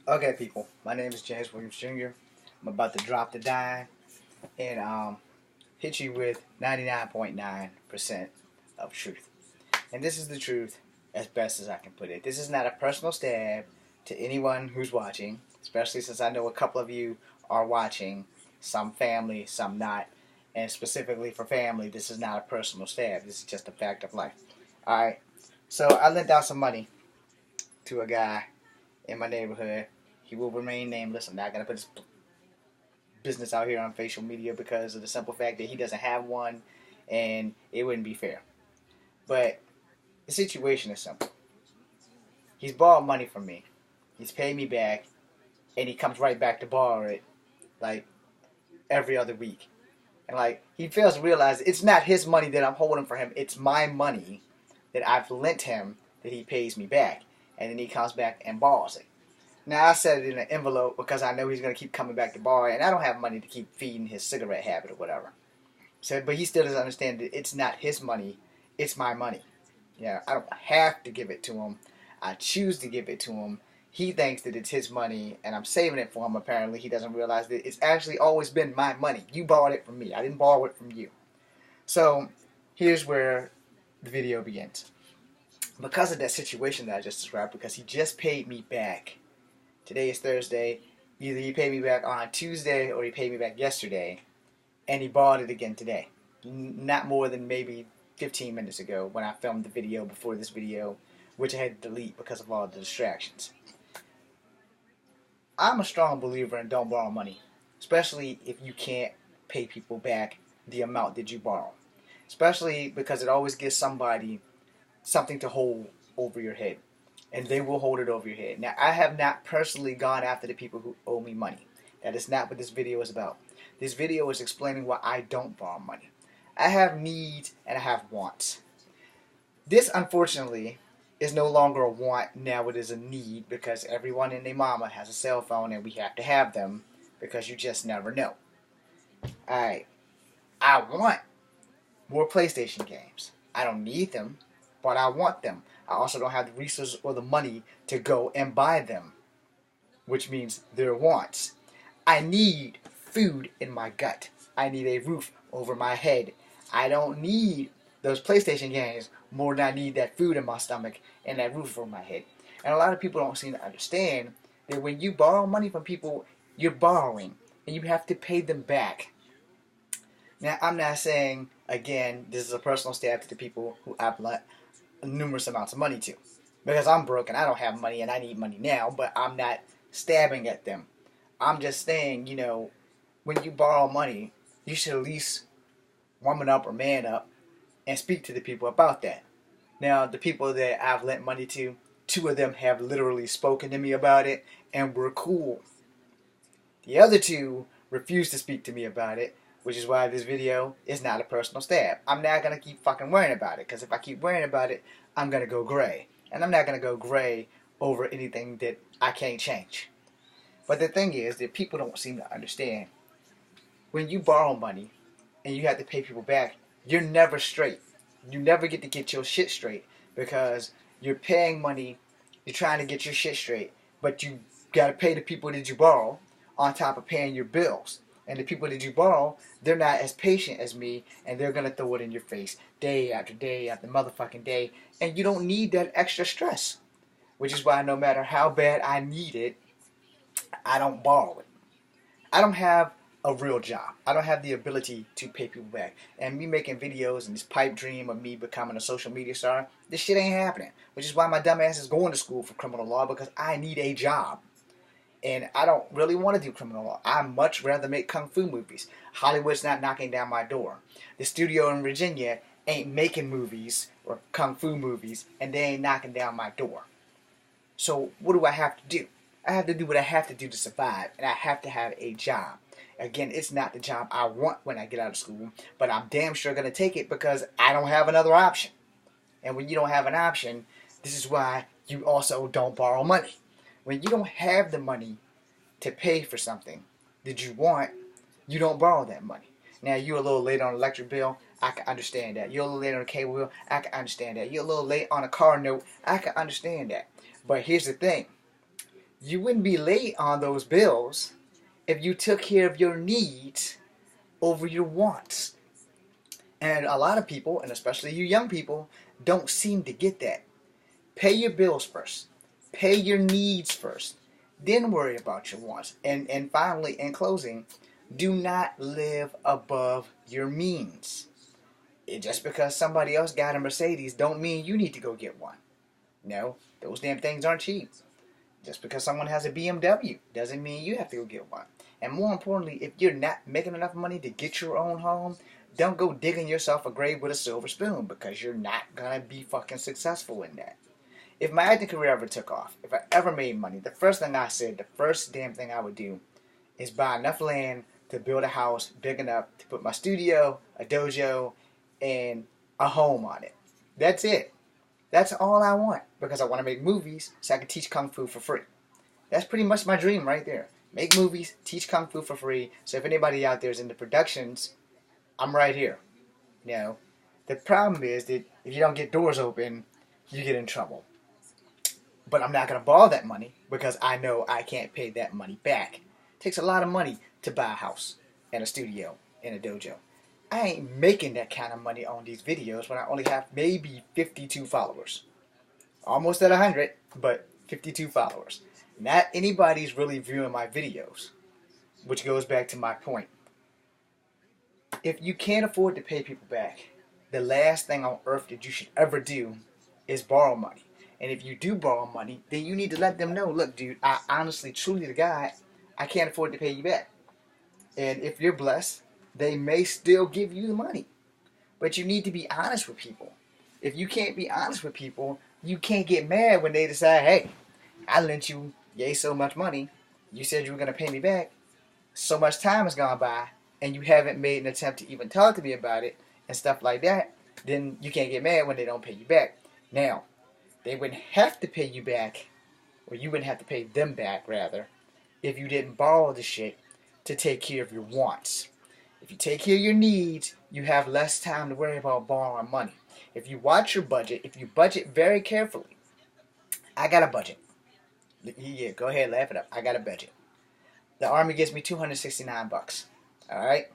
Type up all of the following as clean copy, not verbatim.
Okay, people. My name is James Williams Jr. I'm about to drop the dime and hit you with 99.9% of truth. And this is the truth as best as I can put it. This is not a personal stab to anyone who's watching, especially since I know a couple of you are watching, some family, some not. And specifically for family, this is not a personal stab. This is just a fact of life. Alright, so I lent out some money to a guy in my neighborhood. He will remain nameless. I'm not going to put his business out here on facial media because of the simple fact that he doesn't have one and it wouldn't be fair. But the situation is simple. He's borrowed money from me. He's paid me back and he comes right back to borrow it like every other week. And like he fails to realize it's not his money that I'm holding for him. It's my money that I've lent him that he pays me back. And then he comes back and borrows it. Now, I set it in an envelope because I know he's going to keep coming back to borrow, and I don't have money to keep feeding his cigarette habit or whatever. So, but he still doesn't understand that it's not his money, it's my money. Yeah, I don't have to give it to him. I choose to give it to him. He thinks that it's his money, and I'm saving it for him, apparently. He doesn't realize that it's actually always been my money. You borrowed it from me. I didn't borrow it from you. So, here's where the video begins. Because of that situation that I just described, because he just paid me back. Today is Thursday. Either he paid me back on Tuesday or he paid me back yesterday. And he borrowed it again today. Not more than maybe 15 minutes ago when I filmed the video before this video, which I had to delete because of all the distractions. I'm a strong believer in don't borrow money. Especially if you can't pay people back the amount that you borrow. Especially because it always gives somebody something to hold over your head. And they will hold it over your head. Now, I have not personally gone after the people who owe me money. That is not what this video is about. This video is explaining why I don't borrow money. I have needs and I have wants. This, unfortunately, is no longer a want. Now it is a need because everyone and their mama has a cell phone and we have to have them because you just never know. Alright, I want more PlayStation games. I don't need them, but I want them. I also don't have the resources or the money to go and buy them, which means they're wants. I need food in my gut. I need a roof over my head. I don't need those PlayStation games more than I need that food in my stomach and that roof over my head. And a lot of people don't seem to understand that when you borrow money from people, you're borrowing and you have to pay them back. Now, I'm not saying, again, this is a personal stab to the people who I've lent numerous amounts of money to. Because I'm broke and I don't have money and I need money now, but I'm not stabbing at them. I'm just saying, when you borrow money, you should at least woman up or man up and speak to the people about that. Now, the people that I've lent money to, two of them have literally spoken to me about it and were cool. The other two refused to speak to me about it, which is why this video is not a personal stab. I'm not going to keep fucking worrying about it, because if I keep worrying about it, I'm going to go gray. And I'm not going to go gray over anything that I can't change. But the thing is that people don't seem to understand. When you borrow money and you have to pay people back, you're never straight. You never get to get your shit straight because you're paying money, you're trying to get your shit straight, but you got to pay the people that you borrow on top of paying your bills. And the people that you borrow, they're not as patient as me, and they're going to throw it in your face day after day after motherfucking day, and you don't need that extra stress. Which is why no matter how bad I need it, I don't borrow it. I don't have a real job. I don't have the ability to pay people back. And me making videos and this pipe dream of me becoming a social media star, this shit ain't happening. Which is why my dumb ass is going to school for criminal law, because I need a job. And I don't really want to do criminal law. I'd much rather make kung fu movies. Hollywood's not knocking down my door. The studio in Virginia ain't making movies or kung fu movies, and they ain't knocking down my door. So what do I have to do? I have to do what I have to do to survive, and I have to have a job. Again, it's not the job I want when I get out of school, but I'm damn sure going to take it because I don't have another option. And when you don't have an option, this is why you also don't borrow money. When you don't have the money to pay for something that you want, you don't borrow that money. Now, you're a little late on an electric bill, I can understand that. You're a little late on a cable bill, I can understand that. You're a little late on a car note, I can understand that. But here's the thing. you wouldn't be late on those bills if you took care of your needs over your wants. And a lot of people, and especially you young people, don't seem to get that. Pay your bills first. Pay your needs first. Then worry about your wants. And finally, in closing, do not live above your means. Just because somebody else got a Mercedes don't mean you need to go get one. No, those damn things aren't cheap. Just because someone has a BMW doesn't mean you have to go get one. And more importantly, if you're not making enough money to get your own home, don't go digging yourself a grave with a silver spoon, because you're not going to be fucking successful in that. If my acting career ever took off, if I ever made money, the first thing I said, the first damn thing I would do is buy enough land to build a house big enough to put my studio, a dojo, and a home on it. That's it. That's all I want, because I want to make movies so I can teach Kung Fu for free. That's pretty much my dream right there. Make movies, teach Kung Fu for free, so if anybody out there is into productions, I'm right here. You know, the problem is that if you don't get doors open, you get in trouble. But I'm not going to borrow that money because I know I can't pay that money back. It takes a lot of money to buy a house and a studio and a dojo. I ain't making that kind of money on these videos when I only have maybe 52 followers. Almost at 100, but 52 followers. Not anybody's really viewing my videos, which goes back to my point. If you can't afford to pay people back, the last thing on earth that you should ever do is borrow money. And if you do borrow money, then you need to let them know, look, dude, I honestly, truly to God, I can't afford to pay you back. And if you're blessed, they may still give you the money. But you need to be honest with people. If you can't be honest with people, you can't get mad when they decide, hey, I lent you yay so much money. You said you were going to pay me back. So much time has gone by, and you haven't made an attempt to even talk to me about it and stuff like that. Then you can't get mad when they don't pay you back. Now, they wouldn't have to pay you back, or you wouldn't have to pay them back, rather, if you didn't borrow the shit to take care of your wants. If you take care of your needs, you have less time to worry about borrowing money. If you watch your budget, if you budget very carefully, I got a budget. Yeah, go ahead, laugh it up. I got a budget. The Army gives me $269. Alright?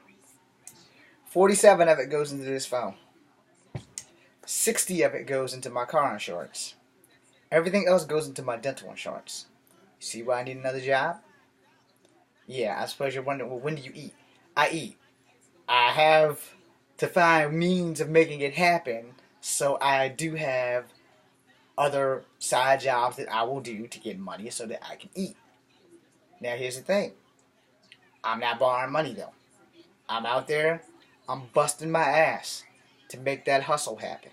47 of it goes into this phone. 60 of it goes into my car insurance. Everything else goes into my dental insurance. You see why I need another job? Yeah, I suppose you're wondering, well, when do you eat? I eat. I have to find means of making it happen, so I do have other side jobs that I will do to get money so that I can eat. Now here's the thing. I'm not borrowing money though. I'm out there, I'm busting my ass to make that hustle happen.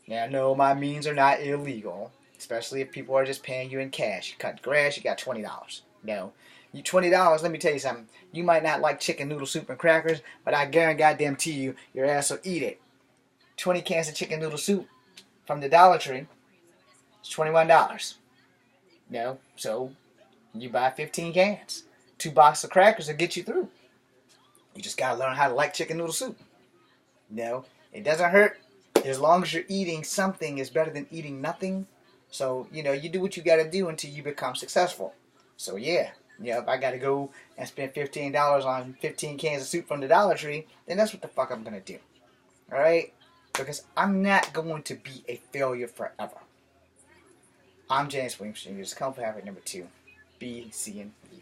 Now no, my means are not illegal, especially if people are just paying you in cash. You cut grass, you got $20. No. You $20, let me tell you something. You might not like chicken noodle soup and crackers, but I guarantee you, your ass will eat it. 20 cans of chicken noodle soup from the Dollar Tree is $21. No, so you buy 15 cans. 2 boxes of crackers will get you through. You just gotta learn how to like chicken noodle soup. No, it doesn't hurt. As long as you're eating something is better than eating nothing. So, you do what you gotta do until you become successful. So yeah. If I gotta go and spend $15 on 15 cans of soup from the Dollar Tree, then that's what the fuck I'm gonna do. Alright? Because I'm not going to be a failure forever. I'm James Williams Jr. This is Kung Fu Habit number 2. Be seeing you.